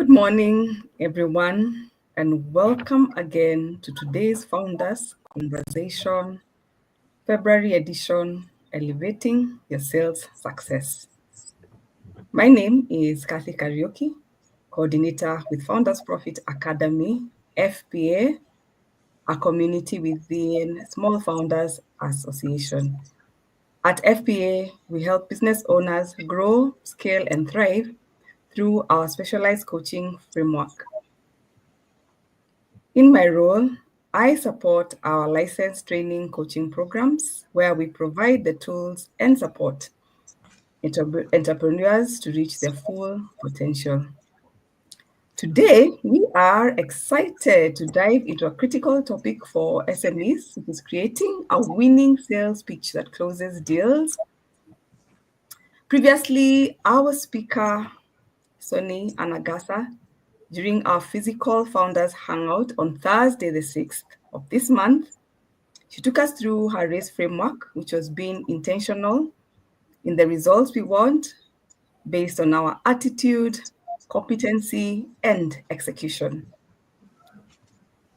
Good morning, everyone, and welcome again to today's Founders Conversation, February edition, Elevating Your Sales Success. My name is Kathy Karaoke, coordinator with Founders Profit Academy, FPA, a community within Small Founders Association. At FPA, we help business owners grow, scale, and thrive through our specialized coaching framework. In my role, I support our licensed training coaching programs where we provide the tools and support entrepreneurs to reach their full potential. Today, we are excited to dive into a critical topic for SMEs, which is creating a winning sales pitch that closes deals. Previously, our speaker, Sonny Anagasa, during our physical founders hangout on Thursday, the 6th of this month, she took us through her race framework, which was being intentional in the results we want based on our attitude, competency, and execution.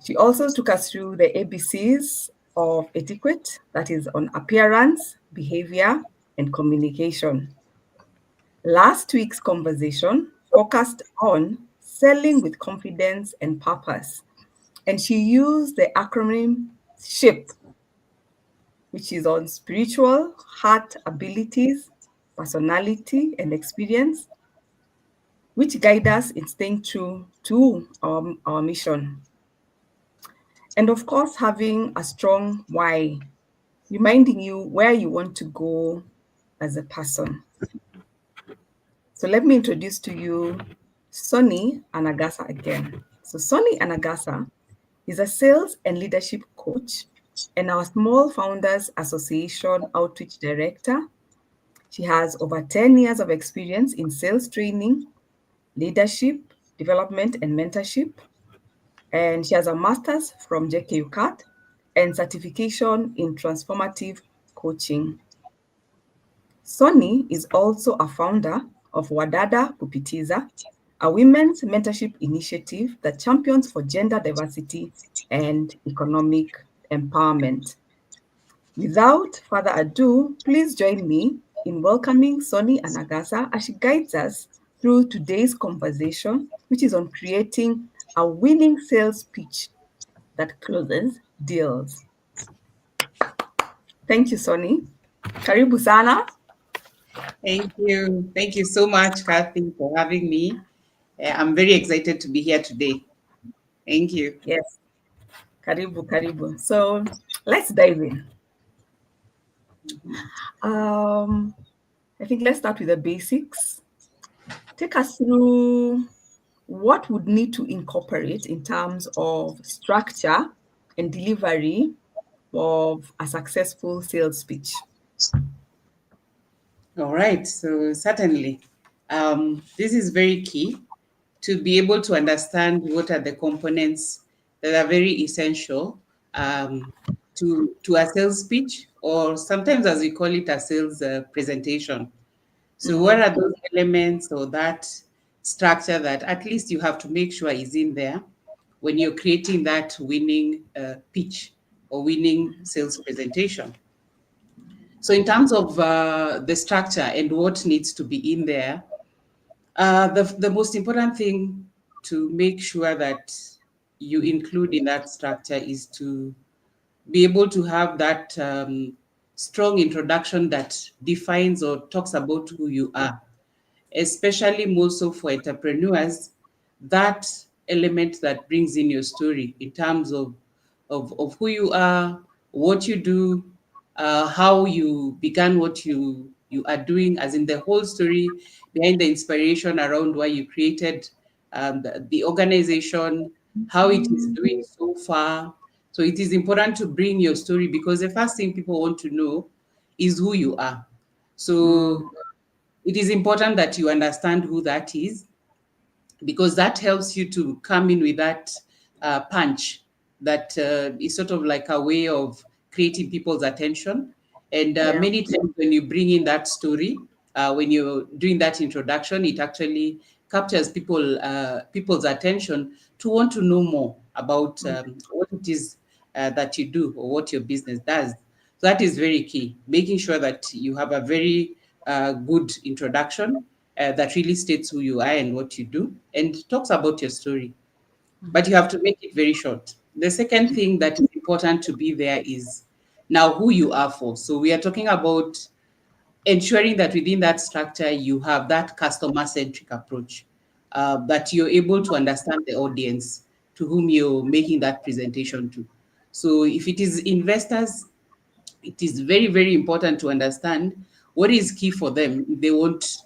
She also took us through the ABCs of etiquette, that is on appearance, behavior, and communication. Last week's conversation focused on selling with confidence and purpose, and she used the acronym SHIP, which is on spiritual, heart abilities, personality, and experience, which guide us in staying true to our mission. And of course, having a strong why, reminding you where you want to go as a person. So let me introduce to you Sonny Anagasa again. So Sonny Anagasa is a sales and leadership coach and our Small Founders Association outreach director. She has over 10 years of experience in sales training, leadership, development, and mentorship. And she has a master's from JKUCAT and certification in transformative coaching. Sonny is also a founder of Wadada Kupitiza, a women's mentorship initiative that champions for gender diversity and economic empowerment. Without further ado, please join me in welcoming Sonny Anagasa as she guides us through today's conversation, which is on creating a winning sales pitch that closes deals. Thank you, Sonny. Karibu sana. Thank you. Thank you so much, Kathy, for having me. I'm very excited to be here today. Thank you. Yes, karibu, karibu. So let's dive in. I think let's start with the basics. Take us through what would need to incorporate in terms of structure and delivery of a successful sales pitch. All right. So certainly, this is very key to be able to understand what are the components that are very essential to a sales pitch, or sometimes as we call it, a sales presentation. So what are those elements or that structure that at least you have to make sure is in there when you're creating that winning pitch or winning sales presentation? So in terms of the structure and what needs to be in there, the most important thing to make sure that you include in that structure is to be able to have that strong introduction that defines or talks about who you are, especially more so for entrepreneurs, that element that brings in your story in terms of who you are, what you do, how you began what you are doing, as in the whole story behind the inspiration around why you created the organization, how it is doing so far. So it is important to bring your story because the first thing people want to know is who you are. So it is important that you understand who that is because that helps you to come in with that punch that is sort of like a way of creating people's attention. And Yeah. many times when you bring in that story, when you're doing that introduction, it actually captures people's attention to want to know more about what it is that you do or what your business does. So that is very key, making sure that you have a very good introduction that really states who you are and what you do and talks about your story. But you have to make it very short. The second thing that is important to be there is now who you are for. So we are talking about ensuring that within that structure you have that customer centric approach, that you're able to understand the audience to whom you're making that presentation to. So if it is investors, it is very, very important to understand what is key for them if they want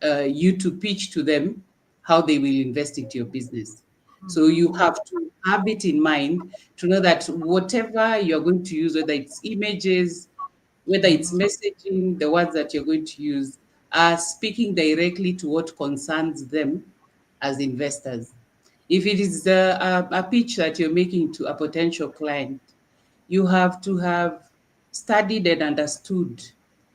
you to pitch to them how they will invest into your business. So you have to have it in mind to know that whatever you're going to use, whether it's images, whether it's messaging, the words that you're going to use are speaking directly to what concerns them as investors. If it is a pitch that you're making to a potential client, you have to have studied and understood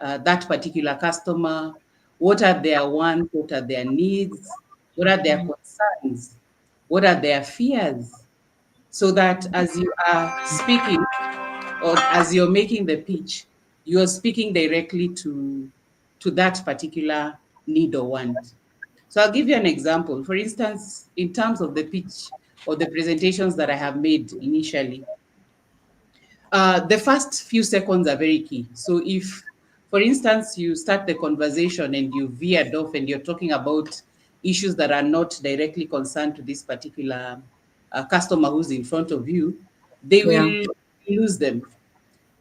that particular customer. What are their wants? What are their needs? What are their concerns? What are their fears? So that as you are speaking or as you're making the pitch, you're speaking directly to that particular need or want. So I'll give you an example. For instance, in terms of the pitch or the presentations that I have made initially, the first few seconds are very key. So if, for instance, you start the conversation and you veered off and you're talking about issues that are not directly concerned to this particular customer who's in front of you, they Yeah. will lose them.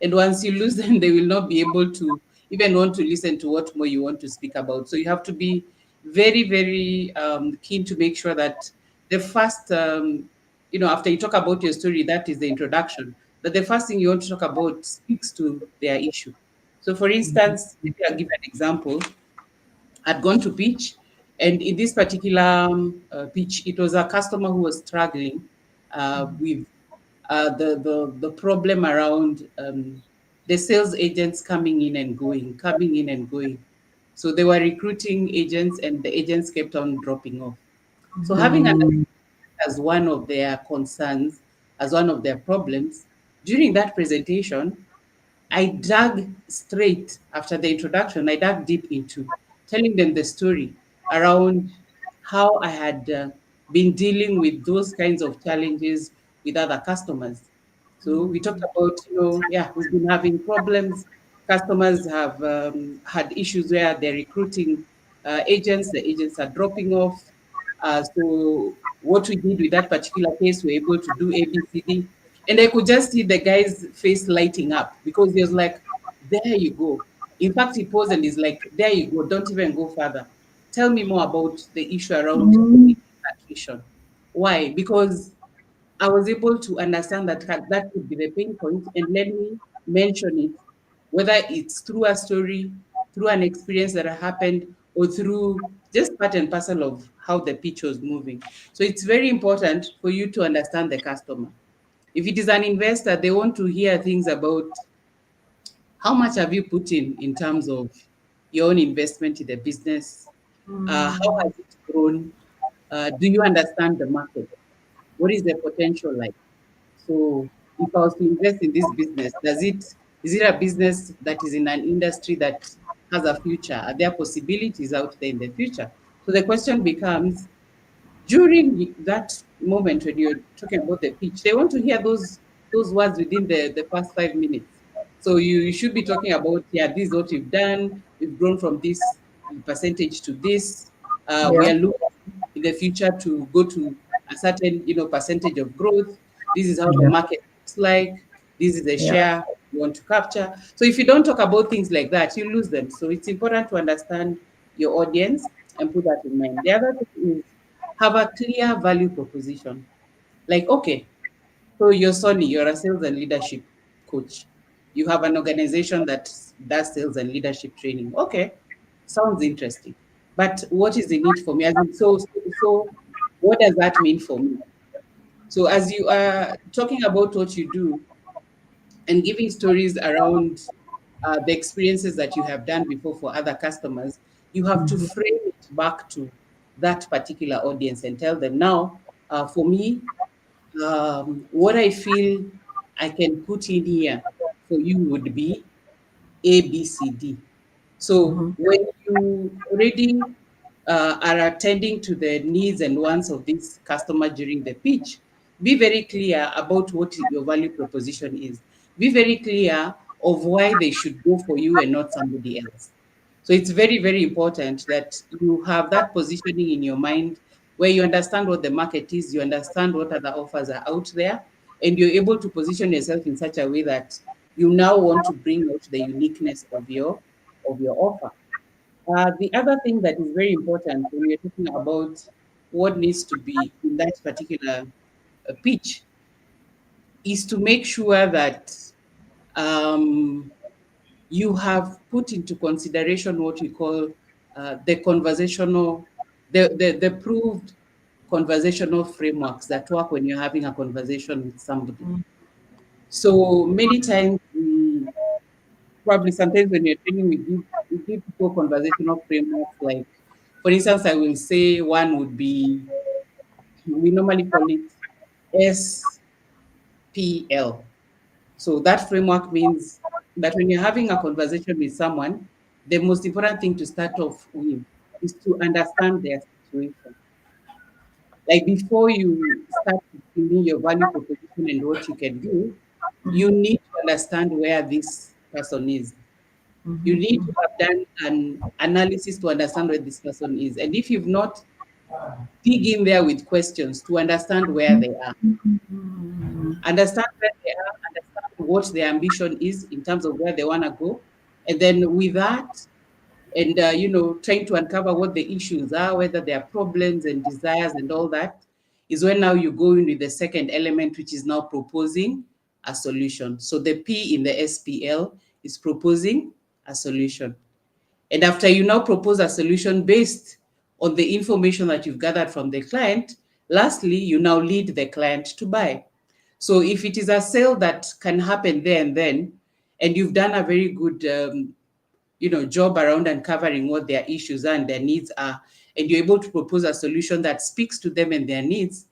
And once you lose them, they will not be able to even want to listen to what more you want to speak about. So you have to be very, very keen to make sure that the first, after you talk about your story, that is the introduction, that the first thing you want to talk about speaks to their issue. So, for instance, maybe I'll give an example. I'd gone to pitch, and in this particular pitch, it was a customer who was struggling with the problem around the sales agents coming in and going. So they were recruiting agents, and the agents kept on dropping off. So having understood Mm. as one of their concerns, as one of their problems, during that presentation, I dug straight after the introduction, I dug deep into telling them the story around how I had been dealing with those kinds of challenges with other customers. So we talked about, yeah, we've been having problems. Customers have had issues where they're recruiting agents, the agents are dropping off. So what we did with that particular case, we were able to do ABCD. And I could just see the guy's face lighting up because he was like, there you go. In fact, he paused and he's like, there you go. Don't even go further. Tell me more about the issue around Mm. attrition. Why? Because I was able to understand that that could be the pain point, and let me mention it, whether it's through a story, through an experience that happened, or through just part and parcel of how the pitch was moving. So it's very important for you to understand the customer. If it is an investor, they want to hear things about how much have you put in terms of your own investment in the business? How has it grown? Do you understand the market? What is the potential like? So if I was to invest in this business, is it a business that is in an industry that has a future? Are there possibilities out there in the future? So the question becomes, during that moment when you're talking about the pitch, they want to hear those words within the first 5 minutes. So you should be talking about, yeah, this is what we've done. We've grown from this percentage to this. We Yeah. are looking in the future to go to a certain, percentage of growth. This is how the Yeah. market looks like. This is the Yeah. share you want to capture. So if you don't talk about things like that, you lose them. So it's important to understand your audience and put that in mind. The other thing is have a clear value proposition. Like, okay, so you're Sonny, you're a sales and leadership coach. You have an organization that does sales and leadership training. Okay, sounds interesting. But what is the need for me? As in, so what does that mean for me? So as you are talking about what you do and giving stories around the experiences that you have done before for other customers, you have to frame it back to that particular audience and tell them, now, for me, what I feel I can put in here for you would be A, B, C, D. So Mm-hmm. when you already are attending to the needs and wants of this customer during the pitch, be very clear about what your value proposition is. Be very clear of why they should go for you and not somebody else. So it's very, very important that you have that positioning in your mind where you understand what the market is, you understand what other offers are out there, and you're able to position yourself in such a way that you now want to bring out the uniqueness of your offer. The other thing that is very important when we're talking about what needs to be in that particular pitch is to make sure that um, you have put into consideration what we call the conversational, the proved conversational frameworks that work when you're having a conversation with somebody. So many times, probably sometimes when you're training, we give people conversational frameworks. Like, for instance, I will say one would be, we normally call it SPL. So that framework means that when you're having a conversation with someone, the most important thing to start off with is to understand their situation. Like before you start giving your value proposition and what you can do, you need to understand where this person is. You need to have done an analysis to understand where this person is. And if you've not, dig in there with questions to understand where they are. Understand where they are, understand what their ambition is in terms of where they want to go. And then with that, and trying to uncover what the issues are, whether there are problems and desires and all that, is when now you go in with the second element, which is now proposing a solution. So the P in the SPL is proposing a solution. And after you now propose a solution based on the information that you've gathered from the client, lastly, you now lead the client to buy. So if it is a sale that can happen there and then, and you've done a very good job around uncovering what their issues are and their needs are, and you're able to propose a solution that speaks to them and their needs,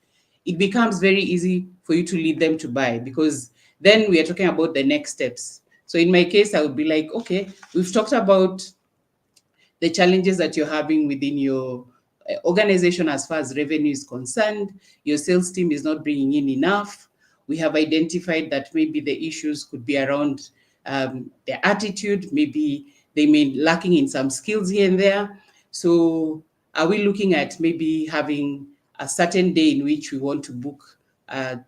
it becomes very easy for you to lead them to buy, because then we are talking about the next steps. So in my case, I would be like, okay, we've talked about the challenges that you're having within your organization as far as revenue is concerned. Your sales team is not bringing in enough. We have identified that maybe the issues could be around their attitude, maybe they may be lacking in some skills here and there. So are we looking at maybe having a certain day in which we want to book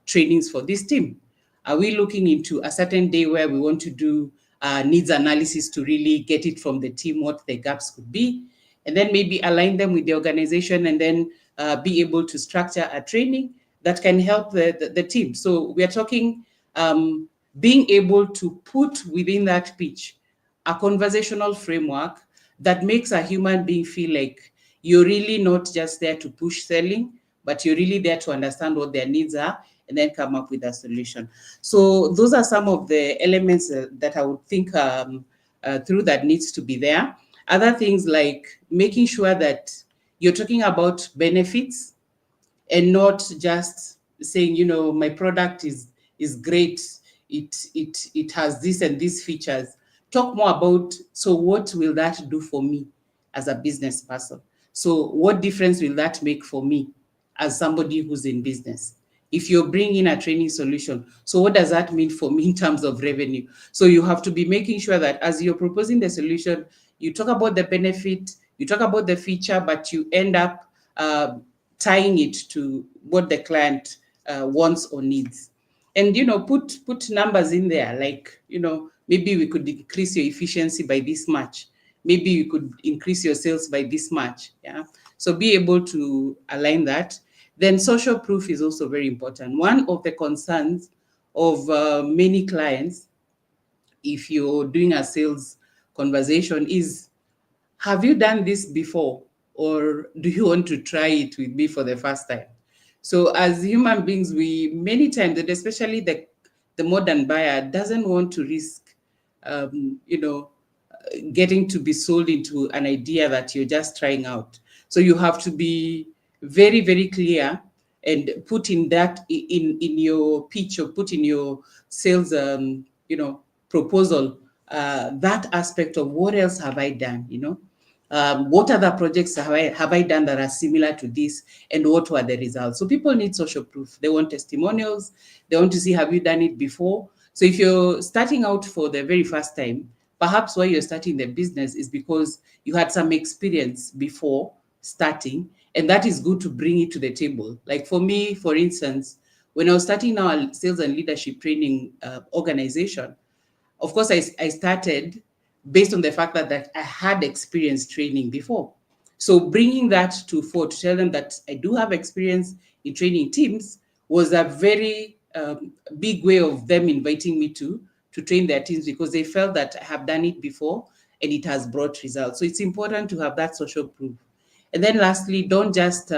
trainings for this team? Are we looking into a certain day where we want to do needs analysis to really get it from the team what the gaps could be, and then maybe align them with the organization, and then be able to structure a training that can help the team? So we are talking being able to put within that pitch a conversational framework that makes a human being feel like you're really not just there to push selling, but you're really there to understand what their needs are and then come up with a solution. So those are some of the elements that I would think through that needs to be there. Other things like making sure that you're talking about benefits and not just saying, my product is great. It has this and these features. Talk more about, so what will that do for me as a business person? So what difference will that make for me as somebody who's in business? If you're bringing a training solution, so what does that mean for me in terms of revenue? So you have to be making sure that as you're proposing the solution, you talk about the benefit, you talk about the feature, but you end up tying it to what the client wants or needs. And put numbers in there, like maybe we could increase your efficiency by this much, maybe you could increase your sales by this much. Yeah, so be able to align that. Then social proof is also very important. One of the concerns of many clients, if you're doing a sales conversation, is, have you done this before, or do you want to try it with me for the first time? So as human beings, we many times, and especially the modern buyer, doesn't want to risk getting to be sold into an idea that you're just trying out. So you have to be very, very clear and put in that in your pitch, or put in your sales, proposal, that aspect of what else have I done, what other projects have I done that are similar to this, and what were the results? So people need social proof. They want testimonials. They want to see, have you done it before? So if you're starting out for the very first time, perhaps why you're starting the business is because you had some experience before starting, and that is good to bring it to the table. Like for me, for instance, when I was starting our sales and leadership training organization, of course, I started based on the fact that I had experience training before. So bringing that to fore, to tell them that I do have experience in training teams, was a very big way of them inviting me to train their teams, because they felt that I have done it before and it has brought results. So it's important to have that social proof. And then lastly, don't just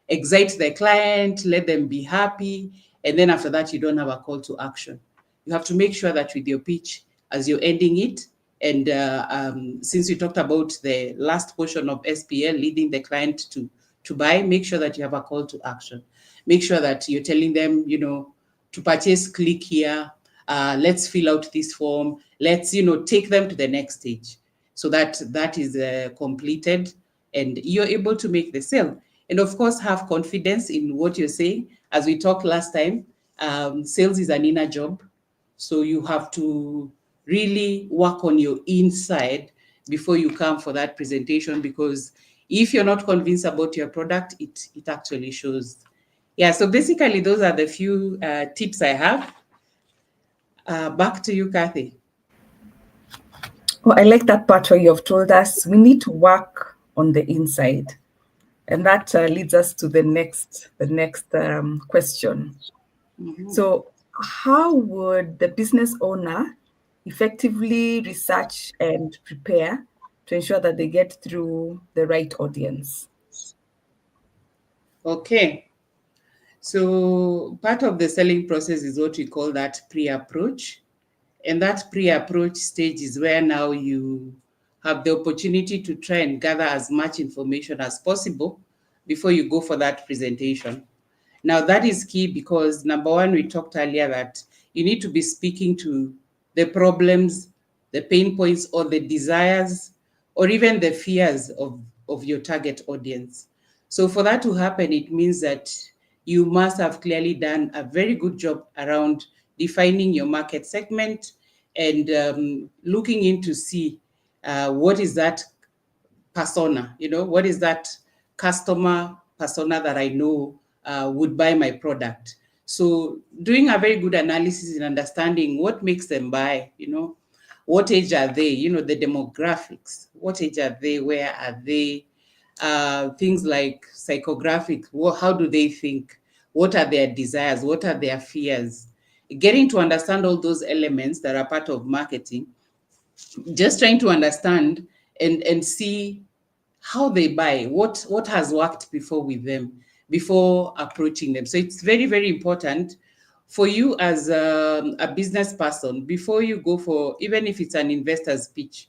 excite the client, let them be happy, and then after that, you don't have a call to action. You have to make sure that with your pitch, as you're ending it, and since we talked about the last portion of SPL, leading the client to buy, make sure that you have a call to action. Make sure that you're telling them, to purchase, click here, let's fill out this form, let's, take them to the next stage, so that is completed and you're able to make the sale. And of course, have confidence in what you're saying. As we talked last time, sales is an inner job. So you have to really work on your inside before you come for that presentation, because if you're not convinced about your product, it actually shows. Yeah, so basically those are the few tips I have. Back to you, Kathy. Well, I like that part where you've told us we need to work on the inside. And that leads us to the next question. Mm-hmm. So how would the business owner effectively research and prepare to ensure that they get through the right audience? Okay. So part of the selling process is what we call that pre-approach. And that pre-approach stage is where now you have the opportunity to try and gather as much information as possible before you go for that presentation. Now, that is key because, number one, we talked earlier that you need to be speaking to the problems, the pain points, or the desires, or even the fears of your target audience. So for that to happen, it means that you must have clearly done a very good job around defining your market segment and looking in to see what is that persona, what is that customer persona that I know would buy my product. So doing a very good analysis and understanding what makes them buy, what age are they, the demographics, what age are they, where are they, things like psychographic, how do they think, what are their desires, what are their fears, getting to understand all those elements that are part of marketing, just trying to understand and see how they buy, what has worked before with them, before approaching them. So it's very, very important for you as a business person, before you go for, even if it's an investor's pitch,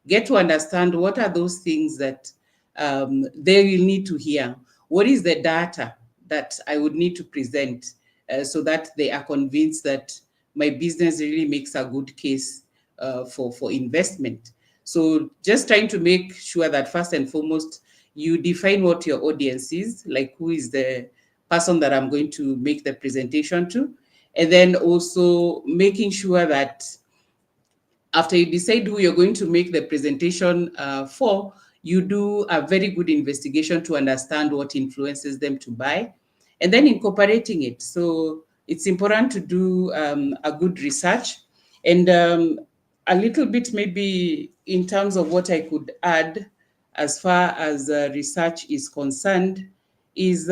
get to understand what are those things that they will need to hear. What is the data that I would need to present so that they are convinced that my business really makes a good case for investment. So just trying to make sure that first and foremost, you define what your audience is, like who is the person that I'm going to make the presentation to. And then also making sure that after you decide who you're going to make the presentation for, you do a very good investigation to understand what influences them to buy, and then incorporating it. So it's important to do a good research. And a little bit maybe in terms of what I could add as far as research is concerned is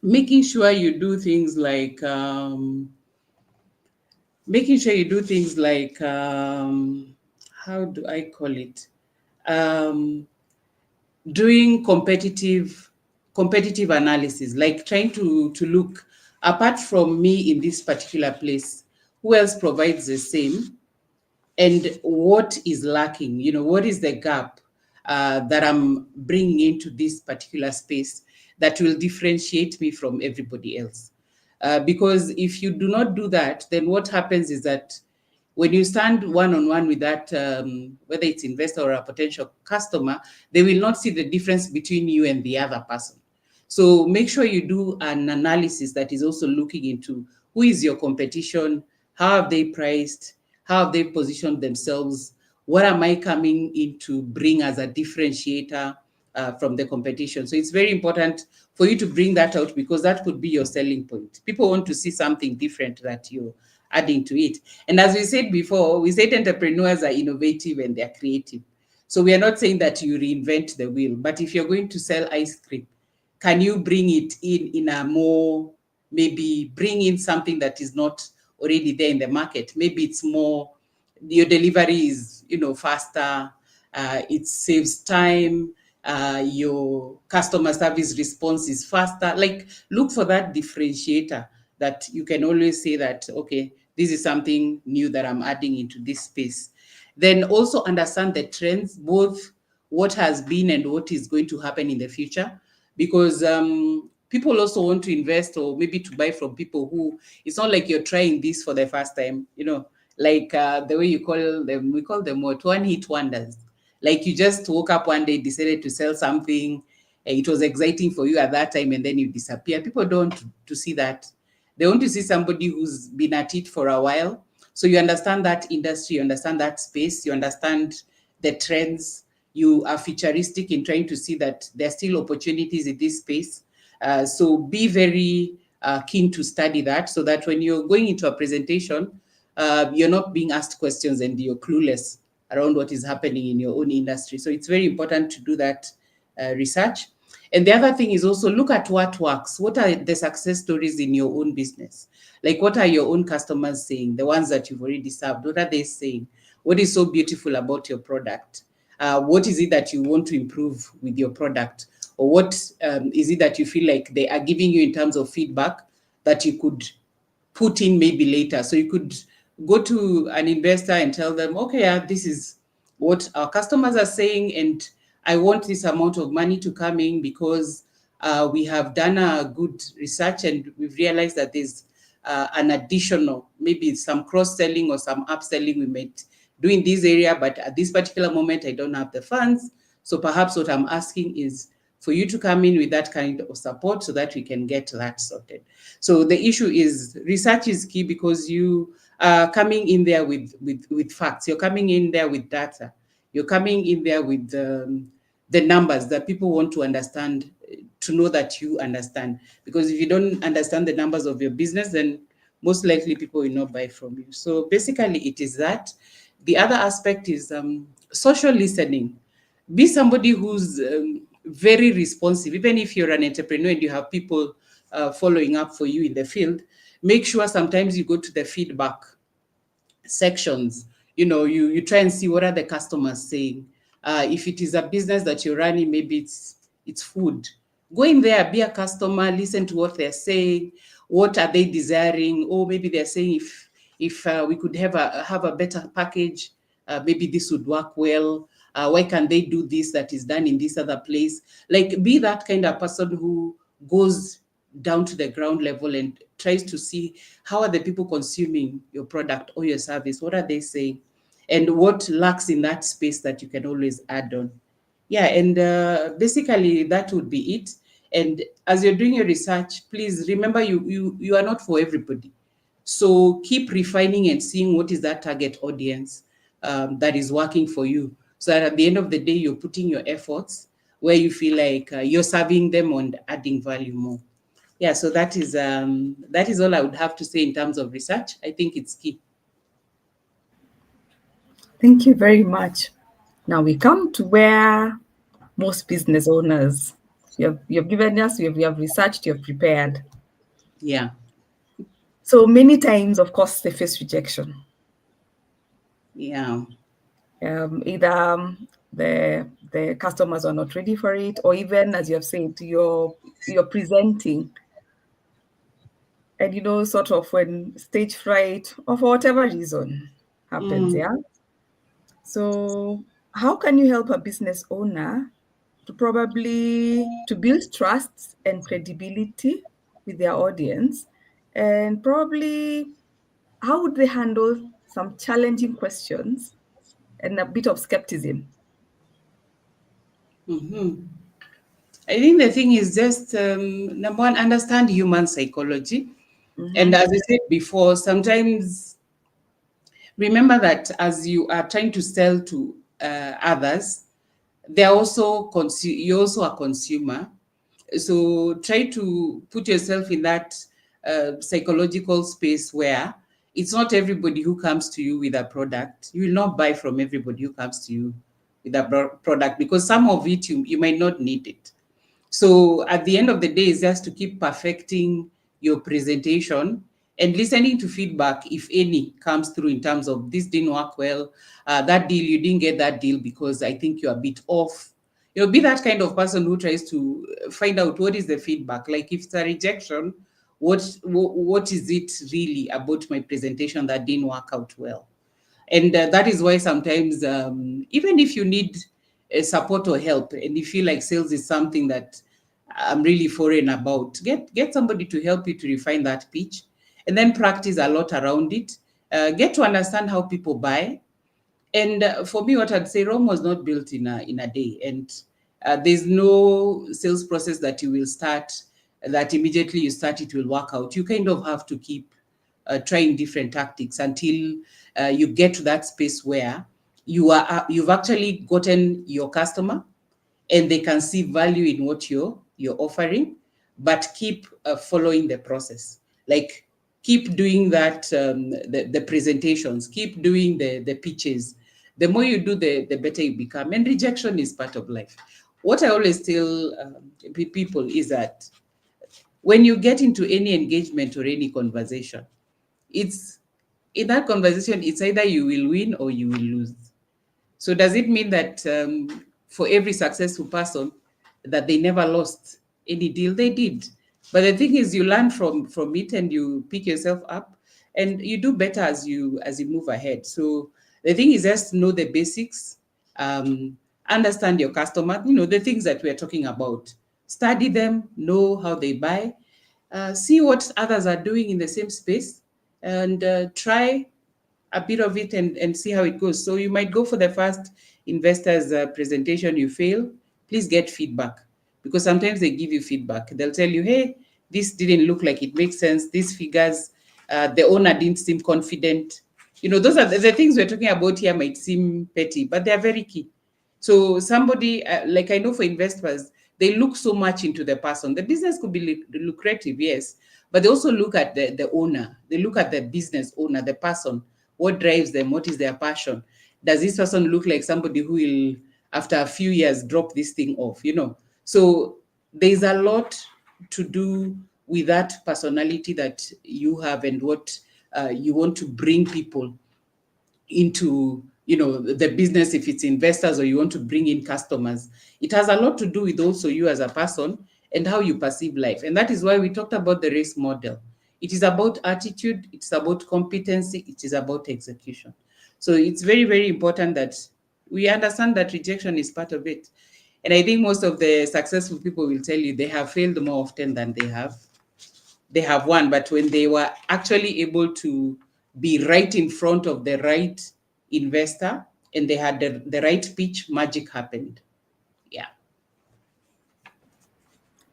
making sure you do things like how do I call it? Doing competitive analysis, like trying to look, apart from me in this particular place, who else provides the same, and what is lacking, what is the gap, that I'm bringing into this particular space that will differentiate me from everybody else. Because if you do not do that, then what happens is that when you stand one-on-one with that, whether it's investor or a potential customer, they will not see the difference between you and the other person. So make sure you do an analysis that is also looking into who is your competition, how have they priced, how have they positioned themselves, what am I coming in to bring as a differentiator from the competition. So it's very important for you to bring that out, because that could be your selling point. People want to see something different that you're adding to it. And as we said before, we said entrepreneurs are innovative and they're creative. So we are not saying that you reinvent the wheel, but if you're going to sell ice cream, can you bring it in a more, maybe bring in something that is not already there in the market? Maybe it's more, your delivery is, faster, it saves time, your customer service response is faster. Like, look for that differentiator that you can always say that, okay, this is something new that I'm adding into this space. Then also understand the trends, both what has been and what is going to happen in the future, because people also want to invest or maybe to buy from people who, it's not like you're trying this for the first time, like the way you call them, we call them what, one hit wonders. Like, you just woke up one day, decided to sell something, it was exciting for you at that time, and then you disappear. People don't want to see that. They want to see somebody who's been at it for a while. So you understand that industry, you understand that space, you understand the trends, you are futuristic in trying to see that there are still opportunities in this space. So be very keen to study that, so that when you're going into a presentation, you're not being asked questions and you're clueless around what is happening in your own industry. So it's very important to do that research. And the other thing is also look at what works. What are the success stories in your own business? Like, what are your own customers saying? The ones that you've already served, what are they saying? What is so beautiful about your product? What is it that you want to improve with your product? Or what is it that you feel like they are giving you in terms of feedback that you could put in maybe later? So you could go to an investor and tell them, okay, yeah, this is what our customers are saying, and I want this amount of money to come in because we have done a good research and we've realized that there's an additional, maybe some cross-selling or some upselling we might do in this area, but at this particular moment, I don't have the funds. So perhaps what I'm asking is for you to come in with that kind of support so that we can get that sorted. So the issue is research is key, because you are coming in there with facts. You're coming in there with data. You're coming in there with the numbers that people want to understand, to know that you understand. Because if you don't understand the numbers of your business, then most likely people will not buy from you. So basically it is that. The other aspect is social listening. Be somebody who's very responsive. Even if you're an entrepreneur and you have people following up for you in the field, make sure sometimes you go to the feedback sections. You try and see what are the customers saying. If it is a business that you're running, maybe it's food, go in there, be a customer, listen to what they're saying. What are they desiring? Or maybe they're saying, if we could have a better package, maybe this would work well. Why can't they do this that is done in this other place? Like, be that kind of person who goes down to the ground level and tries to see how are the people consuming your product or your service, what are they saying, and what lacks in that space that you can always add on. Yeah, and basically that would be it. And as you're doing your research, please remember you are not for everybody. So keep refining and seeing what is that target audience that is working for you, so that at the end of the day, you're putting your efforts where you feel like you're serving them and adding value more. Yeah, so that is all I would have to say in terms of research. I think it's key. Thank you very much. Now we come to where most business owners, you've given us, you have researched, you've prepared. Yeah. So many times, of course, they face rejection. Yeah. Either the customers are not ready for it, or even, as you have said, you're presenting, and sort of when stage fright or for whatever reason happens, yeah. So how can you help a business owner to build trust and credibility with their audience? And probably how would they handle some challenging questions and a bit of skepticism? Mhm. I think the thing is just number one, understand human psychology. And Mm-hmm. as I said before, sometimes remember that as you are trying to sell to others, they're also you're also a consumer. So try to put yourself in that psychological space where it's not everybody who comes to you with a product. You will not buy from everybody who comes to you with a product, because some of it you might not need it. So at the end of the day, is just to keep perfecting your presentation and listening to feedback, if any, comes through in terms of this didn't work well, that deal, you didn't get that deal because I think you're a bit off. Be that kind of person who tries to find out what is the feedback. Like if it's a rejection, what is it really about my presentation that didn't work out well? And that is why sometimes, even if you need support or help, and you feel like sales is something that I'm really foreign about, get somebody to help you to refine that pitch, and then practice a lot around it. Get to understand how people buy. And for me, what I'd say, Rome was not built in a day, and there's no sales process that you will start that immediately you start it will work out. You kind of have to keep trying different tactics until you get to that space where you've actually gotten your customer and they can see value in what you're offering, but keep following the process. Like keep doing that, the presentations, keep doing the pitches. The more you do, the better you become. And rejection is part of life. What I always tell people is that when you get into any engagement or any conversation, it's in that conversation, it's either you will win or you will lose. So does it mean that for every successful person that they never lost any deal? They did. But the thing is, you learn from it and you pick yourself up and you do better as you move ahead. So the thing is just know the basics, understand your customer, the things that we're talking about. Study them, know how they buy, see what others are doing in the same space, and try a bit of it and see how it goes. So you might go for the first investors presentation, you fail, please get feedback, because sometimes they give you feedback. They'll tell you, hey, this didn't look like it makes sense. These figures, the owner didn't seem confident. Those are the things we're talking about here might seem petty, but they're very key. So somebody, like I know for investors, they look so much into the person. The business could be lucrative, yes, but they also look at the owner. They look at the business owner, the person. What drives them? What is their passion? Does this person look like somebody who will, after a few years, drop this thing off? So there's a lot to do with that personality that you have and what you want to bring people into the business. If it's investors or you want to bring in customers, it has a lot to do with also you as a person and how you perceive life. And that is why we talked about the race model. It is about attitude, it's about competency, it is about execution. So it's very, very important that we understand that rejection is part of it. And I think most of the successful people will tell you they have failed more often than they have won. But when they were actually able to be right in front of the right investor and they had the right pitch, magic happened. Yeah.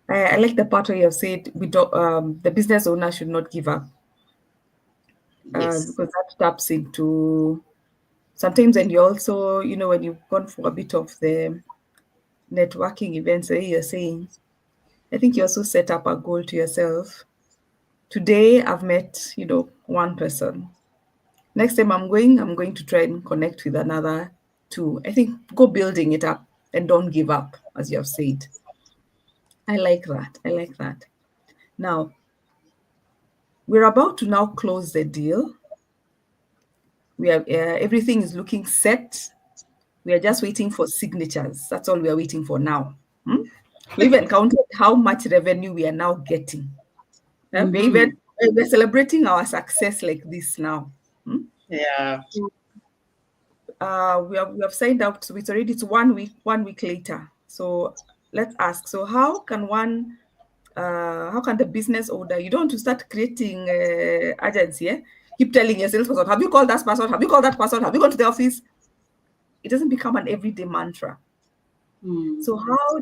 I like the part where you have said the business owner should not give up, Yes. because that taps into sometimes, and you also, when you've gone for a bit of the networking events, you're saying, I think you also set up a goal to yourself. Today, I've met, one person. Next time I'm going to try and connect with another two. I think go building it up and don't give up, as you have said. I like that. I like that. Now, we're about to now close the deal. We have everything is looking set. We are just waiting for signatures. That's all we are waiting for now. Hmm? We even counted how much revenue we are now getting. Mm-hmm. We're celebrating our success like this now. Hmm? Yeah. we have signed up, so it's 1 week later. So let's ask. So how can the business owner, you don't want to start creating agency, keep telling your salesperson, have you called that person? Have you called that person? Have you gone to the office? It doesn't become an everyday mantra. So how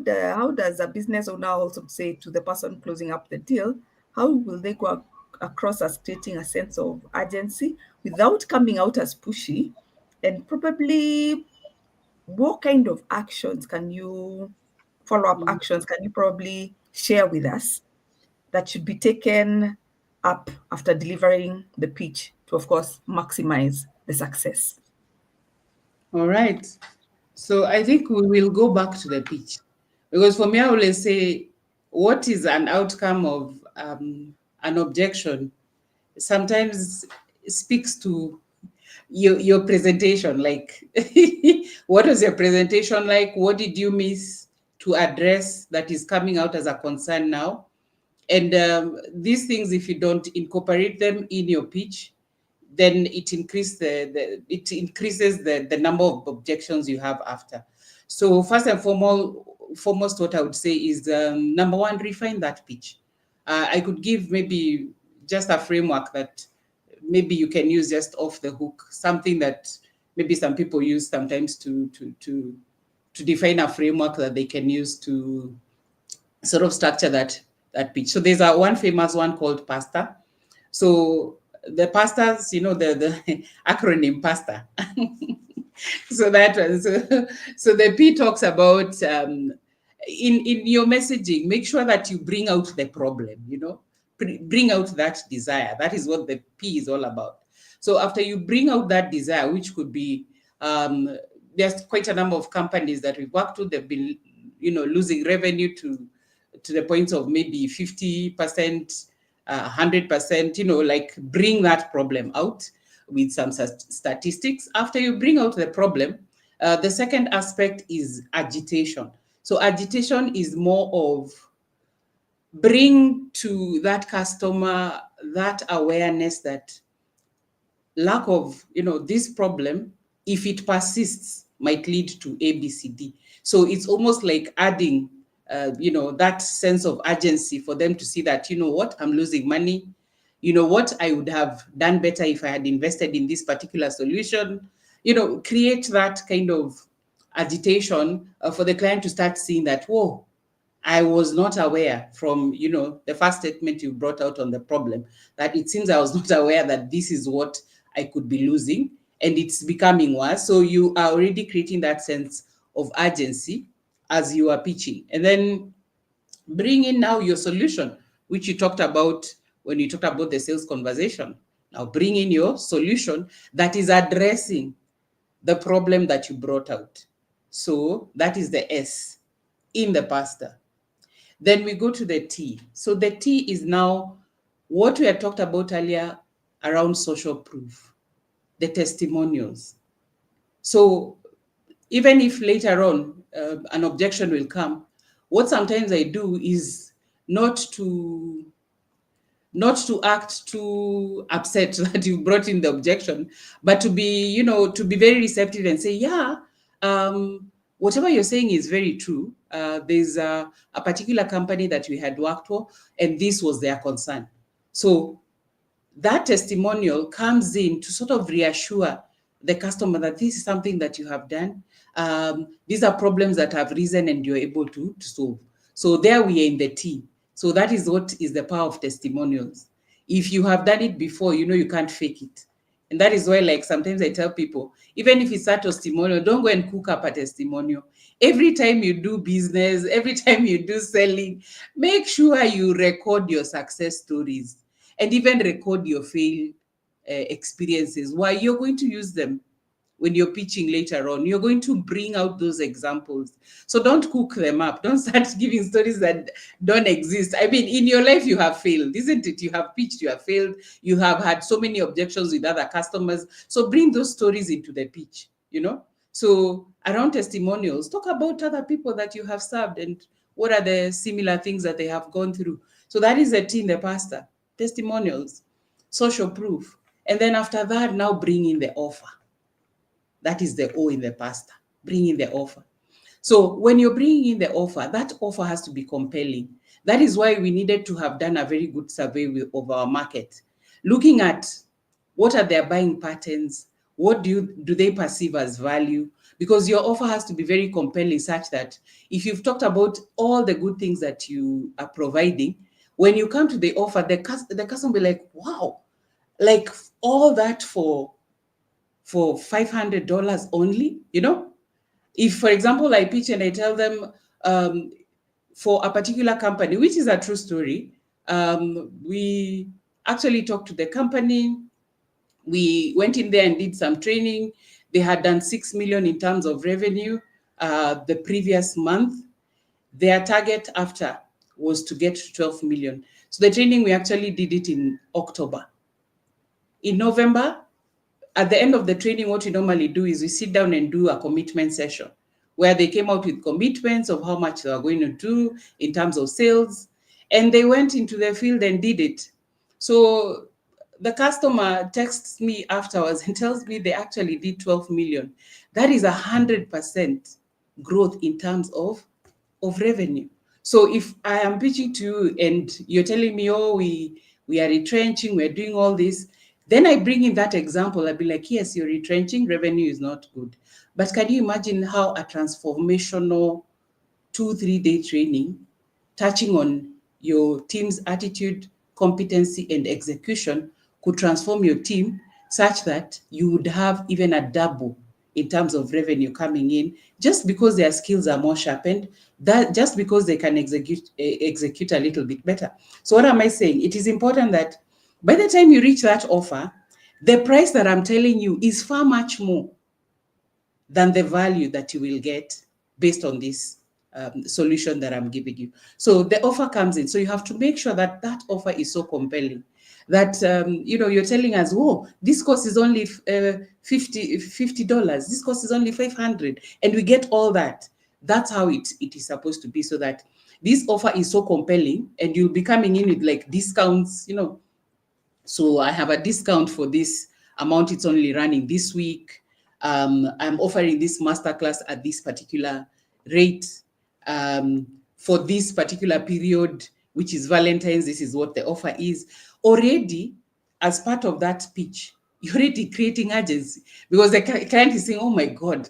does a business owner also say to the person closing up the deal, how will they go across as creating a sense of urgency without coming out as pushy? And probably what kind of actions can you follow-up actions can you probably share with us that should be taken up after delivering the pitch to, of course, maximize the success? All right. So I think we will go back to the pitch, because for me, I always say, what is an outcome of an objection sometimes speaks to your presentation. Like, what was your presentation like? What did you miss to address that is coming out as a concern now? And these things, if you don't incorporate them in your pitch, then it increases the number of objections you have after. So first and foremost, what I would say is, number one, refine that pitch. I could give maybe just a framework that maybe you can use just off the hook, something that maybe some people use sometimes to define a framework that they can use to sort of structure that pitch. So there's one famous one called PASTA. So the PASTAs, the acronym PASTA. So that was so the P talks about in your messaging, make sure that you bring out the problem, bring out that desire. That is what the P is all about. So after you bring out that desire, which could be there's quite a number of companies that we've worked with, they've been losing revenue to the point of maybe 50%, 100%, like bring that problem out with some statistics. After you bring out the problem, the second aspect is agitation. So agitation is more of bring to that customer that awareness that lack of, this problem, if it persists, might lead to A, B, C, D. So it's almost like adding that sense of urgency for them to see that, what, I'm losing money. What, I would have done better if I had invested in this particular solution. Create that kind of agitation for the client to start seeing that, whoa, I was not aware from, the first statement you brought out on the problem, that it seems I was not aware that this is what I could be losing, and it's becoming worse. So you are already creating that sense of urgency as you are pitching. And then bring in now your solution, which you talked about when you talked about the sales conversation. Now bring in your solution that is addressing the problem that you brought out. So that is the S in the PASTA. Then we go to the T. So the T is now what we had talked about earlier around social proof, the testimonials. So even if later on an objection will come, what sometimes I do is not to act too upset that you brought in the objection, but to be, very receptive and say, yeah, whatever you're saying is very true. There's a particular company that we had worked for, and this was their concern. So that testimonial comes in to sort of reassure the customer that this is something that you have done. These are problems that have risen and you're able to solve. So there we are in the T. So that is what is the power of testimonials. If you have done it before, you can't fake it. And that is why, like, sometimes I tell people, even if it's a testimonial, don't go and cook up a testimonial. Every time you do business, every time you do selling, make sure you record your success stories and even record your failed experiences. Why? You're going to use them when you're pitching later on. You're going to bring out those examples. So don't cook them up. Don't start giving stories that don't exist. I mean, in your life, you have failed, isn't it? You have pitched, you have failed. You have had so many objections with other customers. So bring those stories into the pitch, So around testimonials, talk about other people that you have served and what are the similar things that they have gone through. So that is the T in the PASTA. Testimonials, social proof. And then after that, now bring in the offer. That is the O in the pasta, bring in the offer. So when you're bringing in the offer, that offer has to be compelling. That is why we needed to have done a very good survey of our market, looking at what are their buying patterns, what do they perceive as value, because your offer has to be very compelling, such that if you've talked about all the good things that you are providing, when you come to the offer, the customer will be like, wow, like all that for $500 only, If, for example, I pitch and I tell them, for a particular company, which is a true story, we actually talked to the company. We went in there and did some training. They had done 6 million in terms of revenue the previous month. Their target after was to get to 12 million. So the training, we actually did it in October. In November, at the end of the training, what we normally do is we sit down and do a commitment session where they came out with commitments of how much they are going to do in terms of sales. And they went into the field and did it. So the customer texts me afterwards and tells me they actually did 12 million. That is 100% growth in terms of revenue. So if I am pitching to you and you're telling me, oh, we are retrenching, we're doing all this, then I bring in that example. I'll be like, yes, you're retrenching, revenue is not good. But can you imagine how a transformational 2-3 day training touching on your team's attitude, competency, and execution could transform your team such that you would have even a double in terms of revenue coming in, just because their skills are more sharpened, that just because they can execute a little bit better. So what am I saying? It is important that by the time you reach that offer, the price that I'm telling you is far much more than the value that you will get based on this solution that I'm giving you. So the offer comes in. So you have to make sure that that offer is so compelling that, you're telling us, oh, this cost is only $50. This cost is only $500. And we get all that. That's how it is supposed to be, so that this offer is so compelling and you'll be coming in with like discounts, So I have a discount for this amount. It's only running this week. I'm offering this masterclass at this particular rate for this particular period, which is Valentine's. This is what the offer is. Already, as part of that pitch, you're already creating urgency, because the client is saying, oh my God,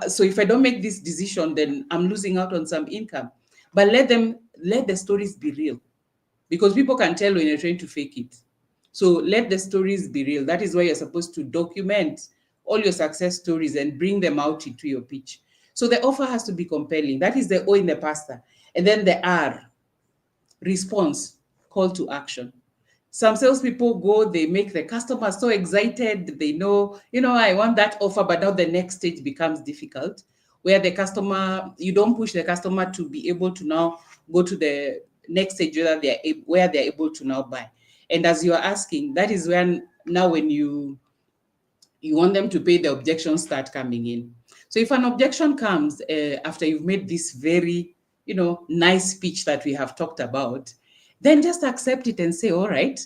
so if I don't make this decision, then I'm losing out on some income. But let the stories be real, because people can tell when you're trying to fake it. So let the stories be real. That is why you're supposed to document all your success stories and bring them out into your pitch. So the offer has to be compelling. That is the O in the pasta. And then the R, response, call to action. Some salespeople go, they make the customer so excited. They know, I want that offer, but now the next stage becomes difficult, where the customer, you don't push the customer to be able to now go to the next stage where they're able to now buy. And as you are asking, that is when you want them to pay, the objections start coming in. So if an objection comes after you've made this very, nice speech that we have talked about, then just accept it and say, all right.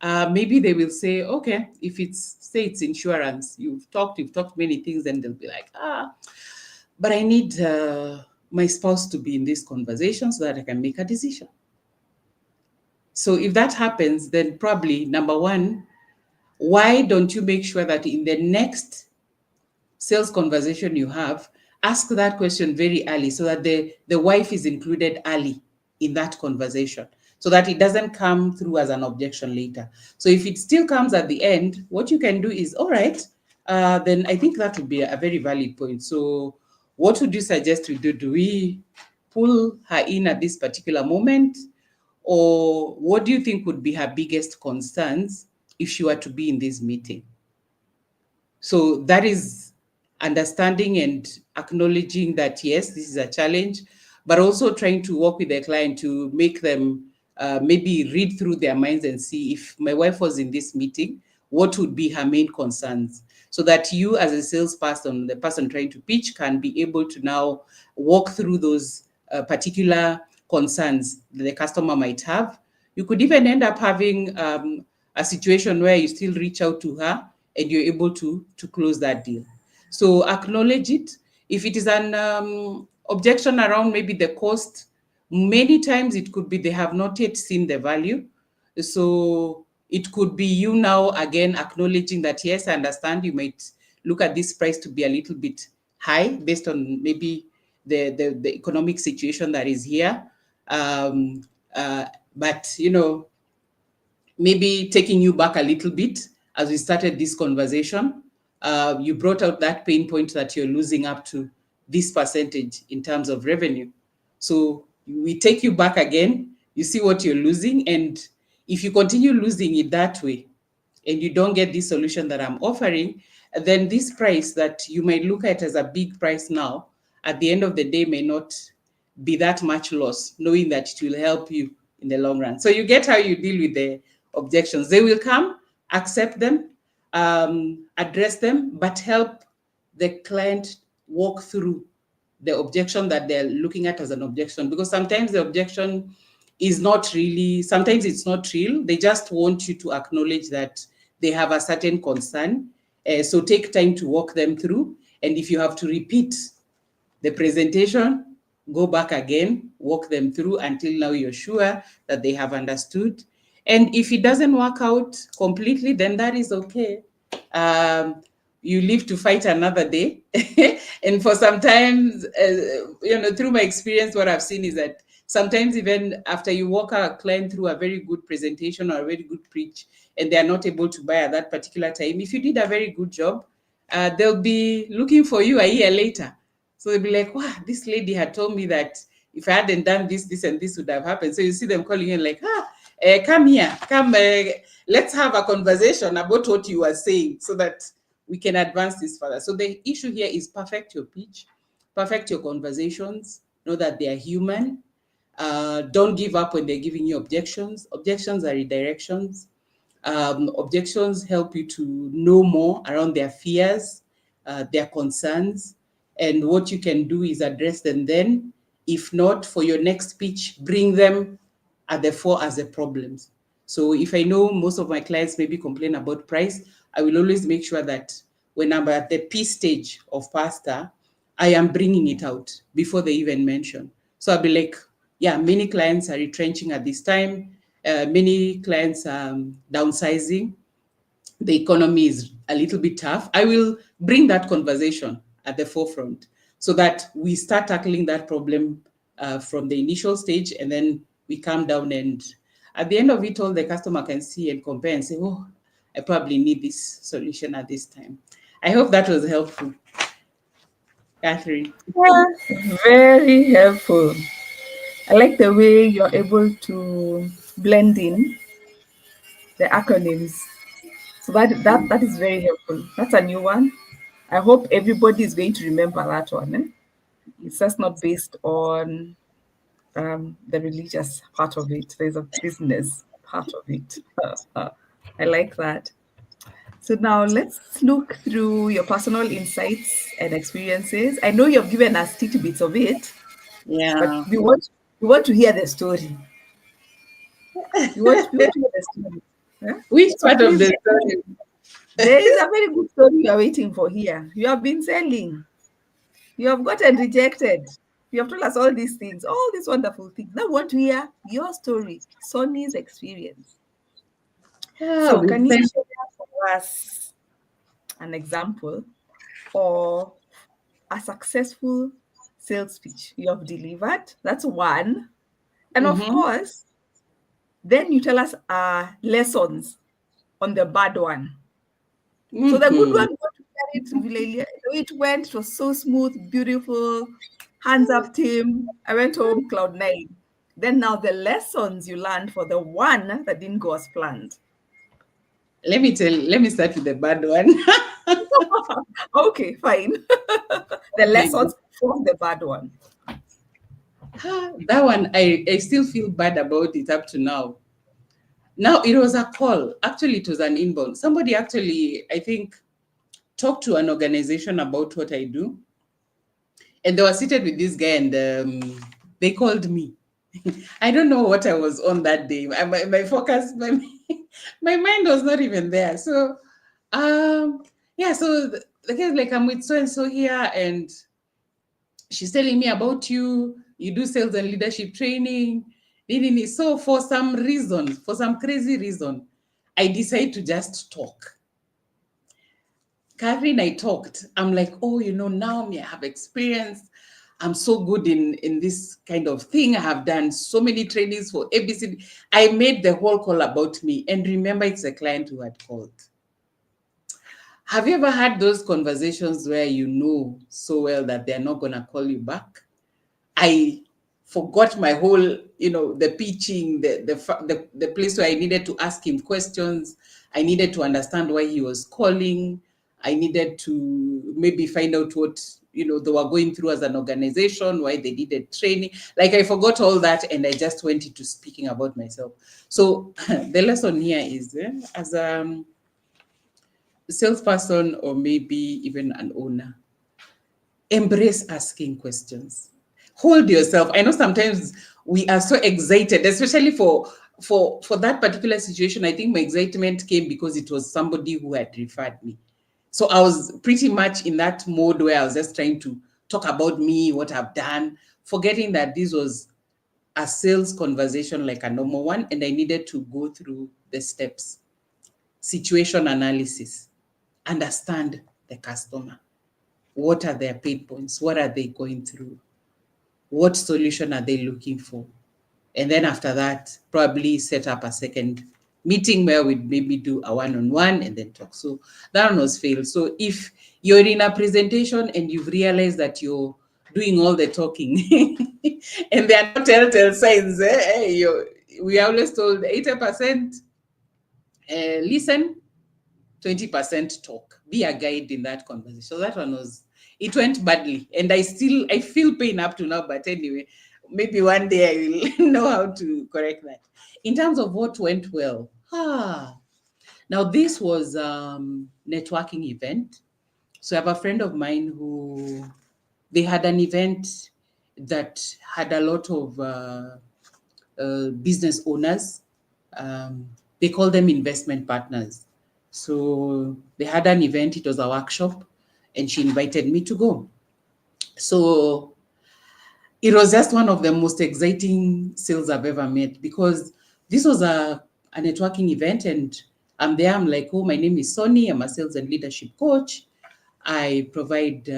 Maybe they will say, okay, if it's insurance, you've talked many things, and they'll be like, but I need my spouse to be in this conversation so that I can make a decision. So if that happens, then probably number one, why don't you make sure that in the next sales conversation you have, ask that question very early, so that the wife is included early in that conversation, so that it doesn't come through as an objection later. So if it still comes at the end, what you can do is, all right, then I think that would be a very valid point. So what would you suggest we do? Do we pull her in at this particular moment? Or what do you think would be her biggest concerns if she were to be in this meeting? So that is understanding and acknowledging that, yes, this is a challenge, but also trying to work with the client to make them maybe read through their minds and see, if my wife was in this meeting, what would be her main concerns? So that you, as a salesperson, the person trying to pitch, can be able to now walk through those particular concerns that the customer might have. You could even end up having a situation where you still reach out to her and you're able to close that deal. So acknowledge it. If it is an objection around maybe the cost, many times it could be they have not yet seen the value. So it could be you now again acknowledging that, yes, I understand you might look at this price to be a little bit high based on maybe the economic situation that is here. Um, but, you know, maybe taking you back a little bit as we started this conversation, you brought out that pain point that you're losing up to this percentage in terms of revenue. So we take you back again, you see what you're losing. And if you continue losing it that way, and you don't get this solution that I'm offering, then this price that you might look at as a big price now, at the end of the day may not be that much loss, knowing that it will help you in the long run. So you get how you deal with the objections. They will come, accept them, address them, but help the client walk through the objection that they're looking at as an objection. Because sometimes the objection is not really, sometimes it's not real. They just want you to acknowledge that they have a certain concern. So take time to walk them through. And if you have to repeat the presentation, go back again, walk them through until now you're sure that they have understood. And if it doesn't work out completely, then that is okay. You live to fight another day. And for sometimes, through my experience, what I've seen is that sometimes even after you walk a client through a very good presentation or a very good preach, and they are not able to buy at that particular time, if you did a very good job, they'll be looking for you a year later. So they'll be like, wow, this lady had told me that if I hadn't done this, this, and this would have happened. So you see them calling you like, come here, come, let's have a conversation about what you are saying so that we can advance this further. So the issue here is perfect your pitch, perfect your conversations, know that they are human. Don't give up when they're giving you objections. Objections are redirections. Objections help you to know more around their fears, their concerns, and what you can do is address them then. If not, for your next pitch, bring them at the fore as the problems. So if I know most of my clients maybe complain about price, I will always make sure that when I'm at the P stage of pasta, I am bringing it out before they even mention. So I'll be like, yeah, many clients are retrenching at this time. Many clients are downsizing. The economy is a little bit tough. I will bring that conversation at the forefront so that we start tackling that problem from the initial stage, and then we calm down, and at the end of it all, the customer can see and compare and say, oh, I probably need this solution at this time. I hope that was helpful. Catherine. Yeah, very helpful. I like the way you're able to blend in the acronyms. So that is very helpful. That's a new one. I hope everybody is going to remember that one. Eh? It's just not based on the religious part of it. There's a business part of it. I like that. So now let's look through your personal insights and experiences. I know you've given us tidbits of it, Yeah. but we want to hear the story. We want to hear the story. Yeah? Which part of the story? There is a very good story you are waiting for here. You have been selling. You have gotten rejected. You have told us all these things, all these wonderful things. Now we want to hear your story, Sonny's experience. So can you share for us an example or a successful sales pitch you have delivered? That's one. And of course, then you tell us lessons on the bad one. So the good one, it went, it was so smooth, beautiful, hands up team. I went home, cloud 9. Then now the lessons you learned for the one that didn't go as planned. Let me start with the bad one. Okay, fine. The lessons for the bad one. That one, I still feel bad about it up to now. Now, it was a call. Actually, it was an inbound. Somebody actually, I think, talked to an organization about what I do. And they were seated with this guy, and they called me. I don't know what I was on that day. My focus, my mind was not even there. So, so the guy's like, I'm with so and so here, and she's telling me about you. You do sales and leadership training. So for some reason, for some crazy reason, I decide to just talk. Catherine, I talked. I'm like, oh, now me, I have experience. I'm so good in this kind of thing. I have done so many trainings for ABC. I made the whole call about me. And remember, it's a client who had called. Have you ever had those conversations where you know so well that they're not going to call you back? I forgot my whole, the pitching, the place where I needed to ask him questions. I needed to understand why he was calling. I needed to maybe find out what, they were going through as an organization, why they needed training. Like I forgot all that and I just went into speaking about myself. So the lesson here is, as a salesperson or maybe even an owner, embrace asking questions. Hold yourself. I know sometimes we are so excited, especially for that particular situation. I think my excitement came because it was somebody who had referred me. So I was pretty much in that mode where I was just trying to talk about me, what I've done, forgetting that this was a sales conversation like a normal one, and I needed to go through the steps. Situation analysis, understand the customer. What are their pain points? What are they going through? What solution are they looking for? And then after that, probably set up a second meeting where we'd maybe do a one-on-one and then talk. So that one was failed. So if you're in a presentation and you've realized that you're doing all the talking and there are no telltale signs, we are always told 80% listen, 20% talk. Be a guide in that conversation. So that one it went badly. And I feel pain up to now, but anyway, maybe one day I will know how to correct that. In terms of what went well, now this was networking event. So I have a friend of mine who, they had an event that had a lot of business owners. They call them investment partners. So they had an event, it was a workshop, and she invited me to go. So it was just one of the most exciting sales I've ever met, because this was a networking event, and I'm there. I'm like, oh, my name is Sonny. I'm a sales and leadership coach. I provide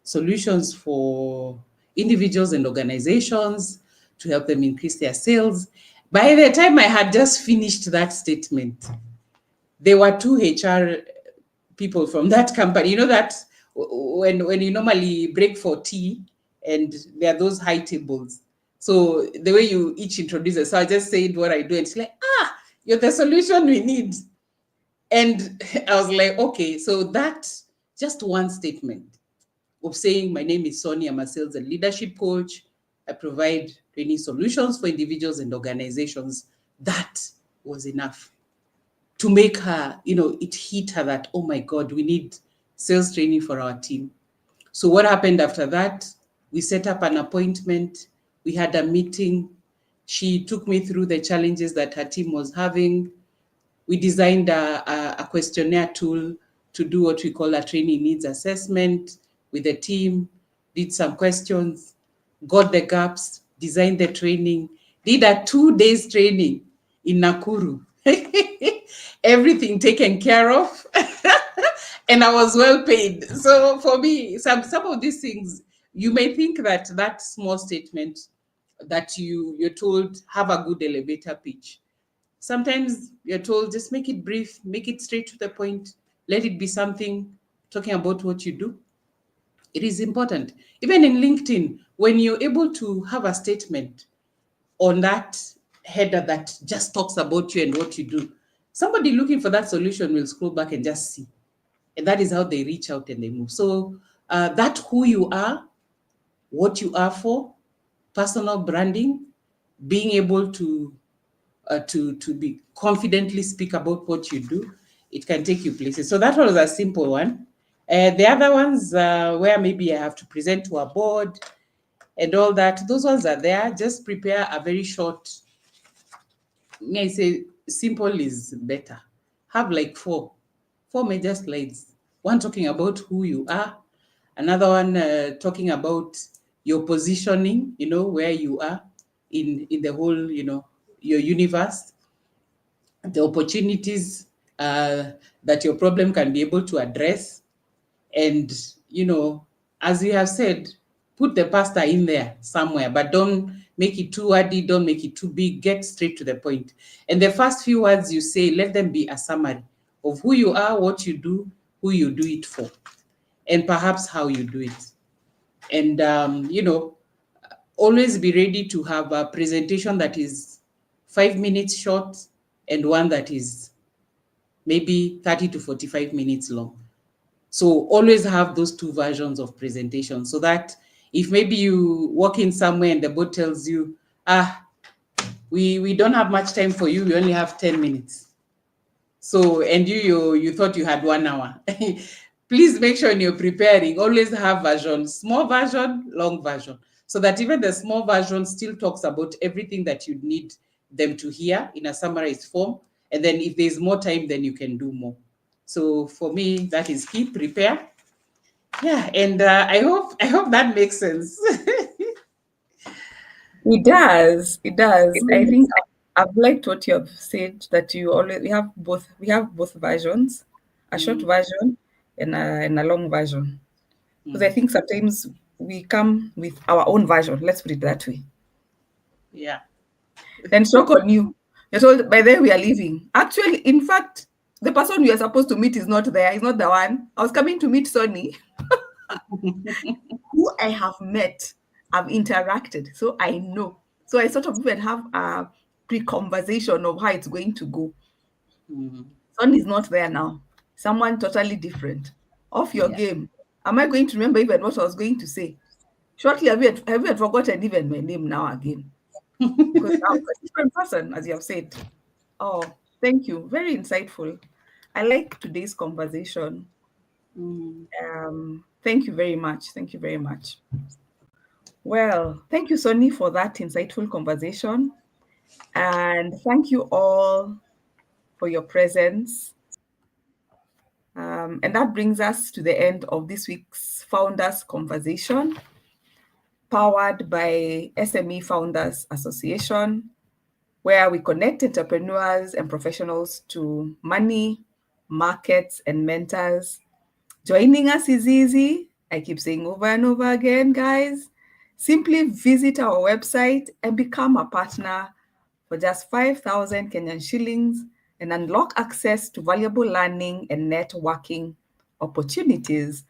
solutions for individuals and organizations to help them increase their sales. By the time I had just finished that statement, there were two HR people from that company. You know that when you normally break for tea and there are those high tables. So the way you each introduce it, so I just said what I do, and it's like, you're the solution we need. And I was like, okay, so that just one statement of saying, my name is Sonny, I'm a sales and leadership coach. I provide training solutions for individuals and organizations. That was enough to make her, it hit her that, oh my God, we need sales training for our team. So what happened after that? We set up an appointment. We had a meeting. She took me through the challenges that her team was having. We designed a questionnaire tool to do what we call a training needs assessment with the team, did some questions, got the gaps, designed the training, did a 2 days training in Nakuru. Everything taken care of. And I was well paid. So for me, some of these things, you may think that small statement that you're told, have a good elevator pitch. Sometimes you're told, just make it brief, make it straight to the point, let it be something talking about what you do. It is important. Even in LinkedIn, when you're able to have a statement on that header that just talks about you and what you do, somebody looking for that solution will scroll back and just see. And that is how they reach out and they move. So that who you are, what you are for, personal branding, being able to be confidently speak about what you do, it can take you places. So that was a simple one. The other ones where maybe I have to present to a board and all that, those ones are there. Just prepare a very short, may I say simple is better. Have like four major slides, one talking about who you are, another one talking about your positioning, where you are in the whole, your universe, the opportunities that your problem can be able to address. And, as we have said, put the pasta in there somewhere, but don't make it too wordy, don't make it too big, get straight to the point. And the first few words you say, let them be a summary of who you are, what you do, who you do it for, and perhaps how you do it. And, always be ready to have a presentation that is 5 minutes short and one that is maybe 30 to 45 minutes long. So always have those two versions of presentation, so that if maybe you walk in somewhere and the board tells you, we don't have much time for you, we only have 10 minutes. So, and you thought you had 1 hour. Please make sure when you're preparing, always have versions, small version, long version, so that even the small version still talks about everything that you need them to hear in a summarized form. And then if there's more time, then you can do more. So for me, that is key, prepare. Yeah, and I hope that makes sense. It does. It does. I think I've liked what you have said, that we have both versions, a short version and a long version. Because I think sometimes we come with our own version. Let's put it that way. Yeah. Then shock on you. You're told by then we are leaving. Actually, in fact, the person we are supposed to meet is not there. He's not the one. I was coming to meet Sonny, who I have met, I've interacted, so I know. So I sort of even have a pre-conversation of how it's going to go. Sonny is not there now. Someone totally different. Off your game. Am I going to remember even what I was going to say? Shortly, have you forgotten even my name now again? Because I'm a different person, as you have said. Oh, thank you. Very insightful. I like today's conversation. Thank you very much. Thank you very much. Well, thank you, Sonny, for that insightful conversation. And thank you all for your presence. And that brings us to the end of this week's Founders Conversation, powered by SME Founders Association, where we connect entrepreneurs and professionals to money, markets, and mentors. Joining us is easy. I keep saying over and over again, guys. Simply visit our website and become a partner for just 5,000 Kenyan shillings and unlock access to valuable learning and networking opportunities.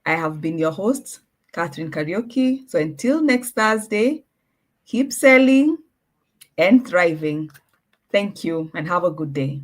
I have been your host, Catherine Karaoke. So until next Thursday, keep selling and thriving. Thank you and have a good day.